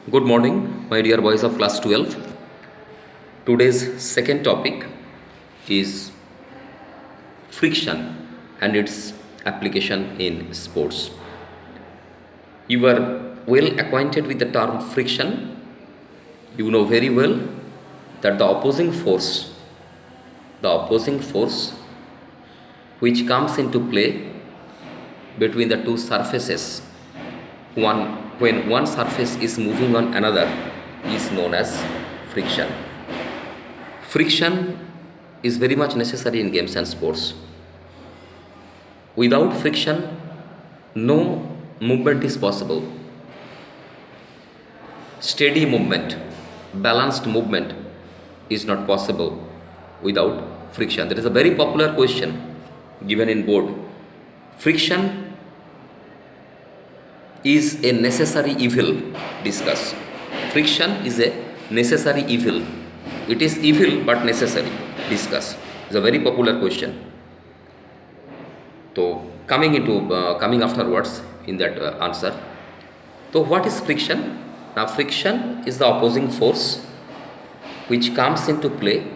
Good morning, my dear boys of class 12. Today's second topic is friction and its application in sports. You are well acquainted with the term friction. You know very well that the opposing force which comes into play between the two surfaces one when one surface is moving on another is known as friction. Friction is very much necessary in games and sports. Without friction, no movement is possible. Steady movement, balanced movement is not possible without friction. There is a very popular question given in board. Friction is a necessary evil. Discuss. Friction is a necessary evil. It is evil but necessary. Discuss. It's a very popular question. So coming afterwards in that answer. So what is friction? Now friction is the opposing force which comes into play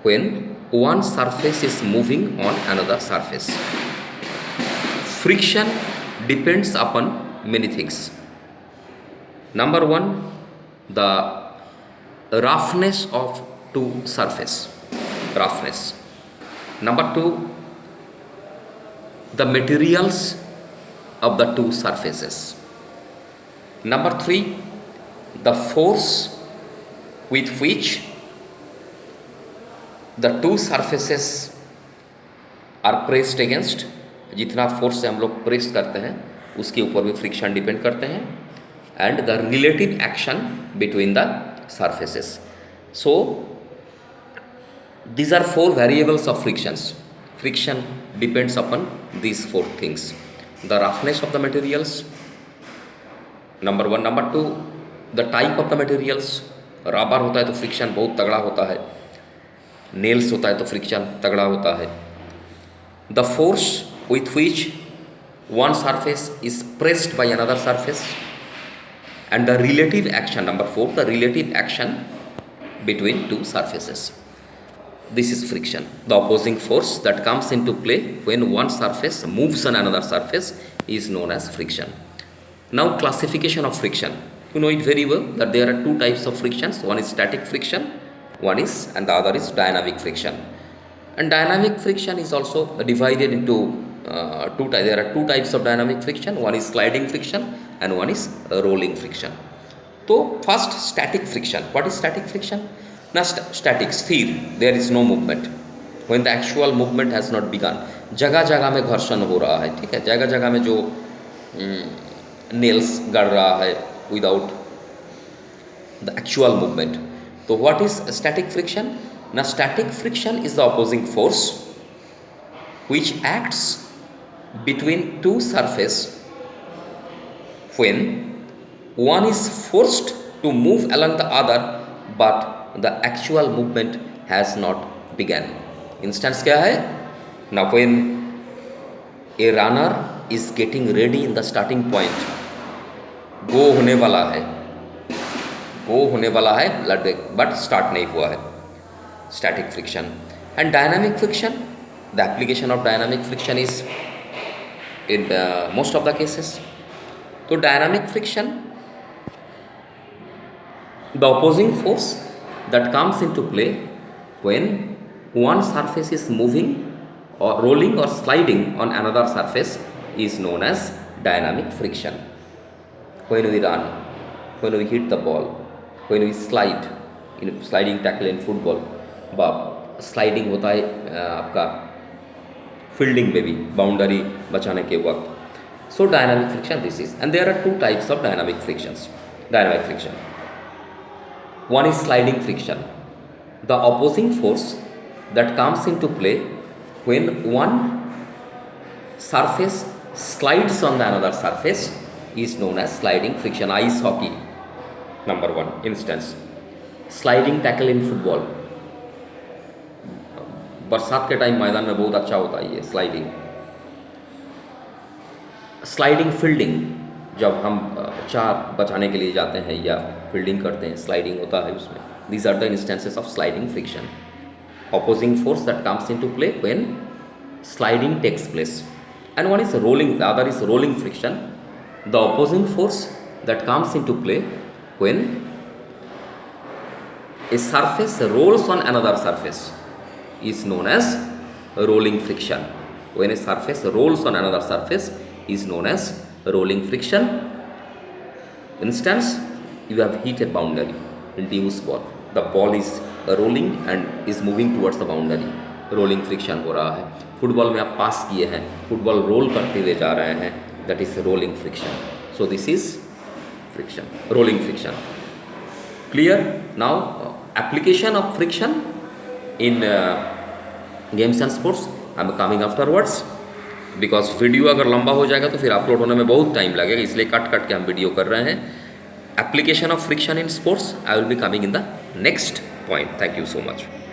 when one surface is moving on another surface. Friction depends upon many things. Number one, the roughness of two surface. Roughness. Number two, the materials of the two surfaces. Number three, the force with which the two surfaces are pressed against. जितना force से हम लोग press करते हैं उसके ऊपर भी friction depend करते हैं. And the relative action between the surfaces. So these are four variables of frictions. Friction depends upon these four things. The roughness of the materials, number one. Number two, the type of the materials. Rubber होता है तो friction बहुत तगड़ा होता है. Nails होता है तो फ्रिक्शन तगड़ा होता है. The force with which one surface is pressed by another surface, and the relative action. Number four, the relative action between two surfaces. This is friction, the opposing force that comes into play when one surface moves on another surface is known as friction. Now classification of friction. You know it very well that there are two types of frictions. One is static friction, and the other is dynamic friction. And dynamic friction is also divided into two types. There are two types of dynamic friction. One is sliding friction and one is rolling friction. So first, static friction. What is static friction? Now static, स्थिर. There is no movement. When the actual movement has not begun. जगह जगह में घर्षण हो रहा है. ठीक है, जगह जगह में जो नेल्स गड़ रहा है without the actual movement. So what is static friction? Now static friction is the opposing force which acts between two surfaces when one is forced to move along the other but the actual movement has not begun. Instance क्या है? Now when a runner is getting ready in the starting point, गो होने वाला है but start नहीं हुआ है. Static friction. And dynamic friction, the application of dynamic friction is in most of the cases. So dynamic friction, the opposing force that comes into play when one surface is moving or rolling or sliding on another surface is known as dynamic friction. When we run, when we hit the ball, when we slide, in sliding tackle in football, sliding होता है आपका fielding में भी, boundary बचाने के वक्त. So dynamic friction this is. And there are two types of dynamic frictions. Dynamic friction, one is sliding friction, the opposing force that comes into play when one surface slides on the another surface is known as sliding friction. Ice hockey, number one instance. Sliding tackle in football, बरसात के time मैदान में बहुत अच्छा होता है ये sliding. Sliding fielding, जब हम चार बचाने के लिए जाते हैं या फील्डिंग करते हैं, स्लाइडिंग होता है उसमें. These are the instances of sliding friction. Opposing force that comes into play when sliding takes place. And one is rolling, the other is rolling friction. The opposing force that comes into play when a surface rolls on another surface is known as rolling friction. When a surface rolls on another surface is known as rolling friction. Instance, you have hit a boundary in tennis ball. The ball is rolling and is moving towards the boundary. Rolling friction हो रहा है. Football में आप पास किए हैं, football role करते हुए जा रहे हैं, that is rolling friction. So this is friction, rolling friction. Clear? Now application of friction in games and sports I am coming afterwards, because video अगर लंबा हो जाएगा तो फिर अपलोड होने में बहुत टाइम लगेगा, इसलिए कट कट के हम वीडियो कर रहे हैं. Application of friction in sports, I will be coming in the next point. Thank you so much.